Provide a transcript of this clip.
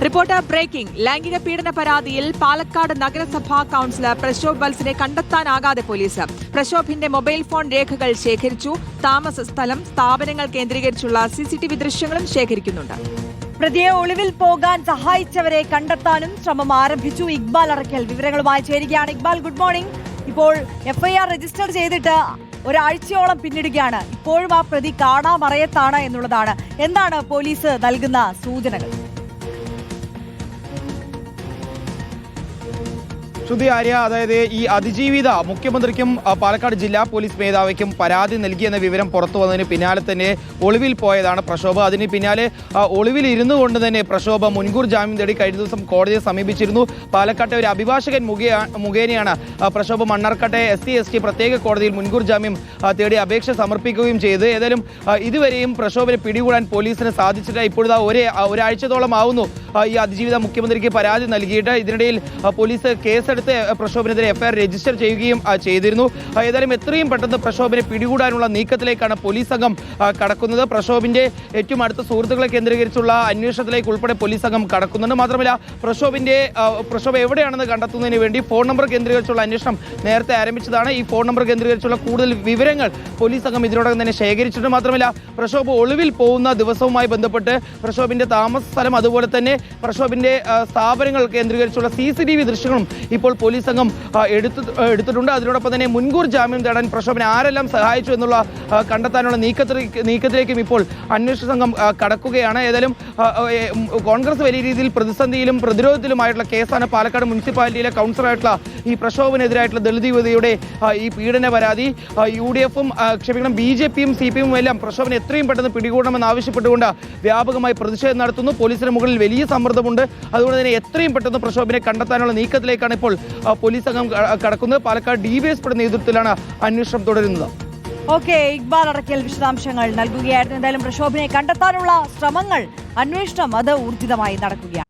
Reporter breaking. ലൈംഗിക പീഡന പരാതിയിൽ പാലക്കാട് നഗരസഭാ കൌൺസിലർ പ്രശോഭ് വത്സനെ കണ്ടെത്താനാകാതെ പോലീസ്. പ്രശോഭിന്റെ മൊബൈൽ ഫോൺ രേഖകൾ ശേഖരിച്ചു. താമസ സ്ഥലം, സ്ഥാപനങ്ങൾ കേന്ദ്രീകരിച്ചുള്ള CCTV ദൃശ്യങ്ങളും ശേഖരിക്കുന്നുണ്ട്. പ്രതിയെ ഒളിവിൽ പോകാൻ സഹായിച്ചവരെ കണ്ടെത്താനും ശ്രമം ആരംഭിച്ചു. ഇക്ബാൽ അറക്കൽ വിവരങ്ങളുമായി ചേരുകയാണ്. Iqbal, good morning. ഇപ്പോൾ FIR രജിസ്റ്റർ ചെയ്തിട്ട് ഒരാഴ്ചയോളം പിന്നിടുകയാണ്. ഇപ്പോഴും ആ പ്രതി കാണാമറയത്താണ് എന്നുള്ളതാണ്. എന്താണ് പോലീസ് നൽകുന്ന സൂചനകൾ? ശ്രുതി ആര്യ, അതായത് ഈ അതിജീവിത മുഖ്യമന്ത്രിക്കും പാലക്കാട് ജില്ലാ പോലീസ് മേധാവിക്കും പരാതി നൽകിയെന്ന വിവരം പുറത്തു വന്നതിന് പിന്നാലെ തന്നെ ഒളിവിൽ പോയതാണ് പ്രശോഭ. അതിന് പിന്നാലെ ഒളിവിൽ ഇരുന്നു കൊണ്ട് തന്നെ പ്രശോഭ മുൻകൂർ ജാമ്യം തേടി കഴിഞ്ഞ ദിവസം കോടതിയെ സമീപിച്ചിരുന്നു. പാലക്കാട്ടെ ഒരു അഭിഭാഷകൻ മുഖേനയാണ് പ്രശോഭ മണ്ണാർക്കാട്ടെ SC/ST പ്രത്യേക കോടതിയിൽ മുൻകൂർ ജാമ്യം തേടി അപേക്ഷ സമർപ്പിക്കുകയും ചെയ്ത്. ഏതായാലും ഇതുവരെയും പ്രശോഭനെ പിടികൂടാൻ പോലീസിന് സാധിച്ചിട്ടില്ല. ഇപ്പോഴത്തെ ഒരാഴ്ചത്തോളം ആവുന്നു ഈ അതിജീവിത മുഖ്യമന്ത്രിക്ക് പരാതി നൽകിയിട്ട്. ഇതിനിടയിൽ പോലീസ് കേസെടുത്ത് പ്രശോഭനെതിരെ FIR രജിസ്റ്റർ ചെയ്യുകയും ചെയ്തിരുന്നു. ഏതായാലും എത്രയും പെട്ടെന്ന് പ്രശോഭനെ പിടികൂടാനുള്ള നീക്കത്തിലേക്കാണ് പോലീസ് സംഘം കടക്കുന്നത്. പ്രശോഭിന്റെ ഏറ്റവും അടുത്ത സുഹൃത്തുക്കളെ കേന്ദ്രീകരിച്ചുള്ള അന്വേഷണത്തിലേക്ക് ഉൾപ്പെടെ പോലീസ് സംഘം കടക്കുന്നുണ്ട്. മാത്രമല്ല പ്രശോഭ എവിടെയാണെന്ന് കണ്ടെത്തുന്നതിന് വേണ്ടി ഫോൺ നമ്പർ കേന്ദ്രീകരിച്ചുള്ള അന്വേഷണം നേരത്തെ ആരംഭിച്ചതാണ്. ഈ ഫോൺ നമ്പർ കേന്ദ്രീകരിച്ചുള്ള കൂടുതൽ വിവരങ്ങൾ പോലീസ് സംഘം ഇതിനോടകം തന്നെ ശേഖരിച്ചിട്ടുണ്ട്. മാത്രമല്ല പ്രശോഭ ഒളിവിൽ പോകുന്ന ദിവസവുമായി ബന്ധപ്പെട്ട് പ്രശോഭിന്റെ താമസ സ്ഥലം, അതുപോലെ തന്നെ പ്രശോഭിന്റെ സ്ഥാപനങ്ങൾ കേന്ദ്രീകരിച്ചുള്ള CCTV ദൃശ്യങ്ങളും ഇപ്പോൾ പോലീസ് സംഘം എടുത്തിട്ടുണ്ട്. അതിനോടൊപ്പം തന്നെ മുൻകൂർ ജാമ്യം തേടാൻ പ്രശോഭനെ ആരെല്ലാം സഹായിച്ചു എന്നുള്ള കണ്ടെത്താനുള്ള നീക്കത്തിലേക്കും ഇപ്പോൾ അന്വേഷണ സംഘം കടക്കുകയാണ്. ഏതായാലും കോൺഗ്രസ് വലിയ രീതിയിൽ പ്രതിസന്ധിയിലും പ്രതിരോധത്തിലുമായിട്ടുള്ള കേസാണ് പാലക്കാട് മുനിസിപ്പാലിറ്റിയിലെ കൗൺസിലറായിട്ടുള്ള ഈ പ്രശോഭനെതിരായിട്ടുള്ള ദളിത് യുവതിയുടെ ഈ പീഡന പരാതി. UDF-ഉം BJP-യും CPM-ഉം എല്ലാം പ്രശോഭനെ എത്രയും പെട്ടെന്ന് പിടികൂടണമെന്ന് ആവശ്യപ്പെട്ടുകൊണ്ട് വ്യാപകമായി പ്രതിഷേധം നടത്തുന്നു. പോലീസിന് മുകളിൽ വലിയ സമ്മർദ്ദമുണ്ട്. അതുകൊണ്ട് തന്നെ എത്രയും പെട്ടെന്ന് പ്രശോഭനെ കണ്ടെത്താനുള്ള നീക്കത്തിലേക്കാണ് ഇപ്പോൾ പോലീസ് സംഘം കടക്കുന്നത്. പാലക്കാട് DYSP നേതൃത്വത്തിലാണ് അന്വേഷണം തുടരുന്നത്. ഓക്കെ, ഇക്ബാൽ അറക്കൽ വിശദാംശങ്ങൾ നൽകുകയായിരുന്നു. എന്തായാലും പ്രശോഭനെ കണ്ടെത്താനുള്ള ശ്രമങ്ങൾ, അന്വേഷണം അത് ഊർജിതമായി നടക്കുകയാണ്.